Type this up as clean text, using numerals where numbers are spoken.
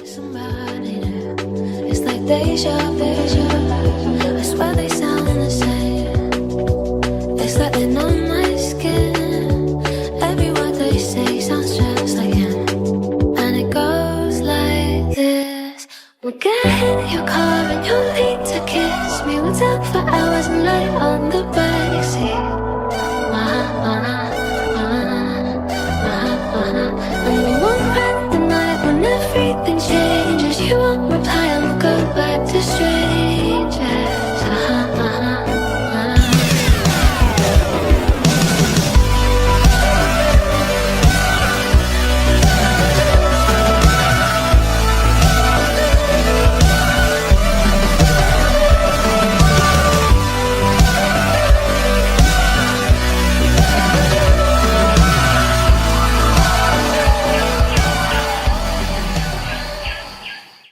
somebody new. It's like deja vu. I swear they sound the same. It's like they're on my skin. Every word they say sounds just like him. And it goes like this. We'll get in your car and you'll need to kiss me. We'll talk for hours and lie on the backseat. And we won't spend the night when everything changes. You won't reply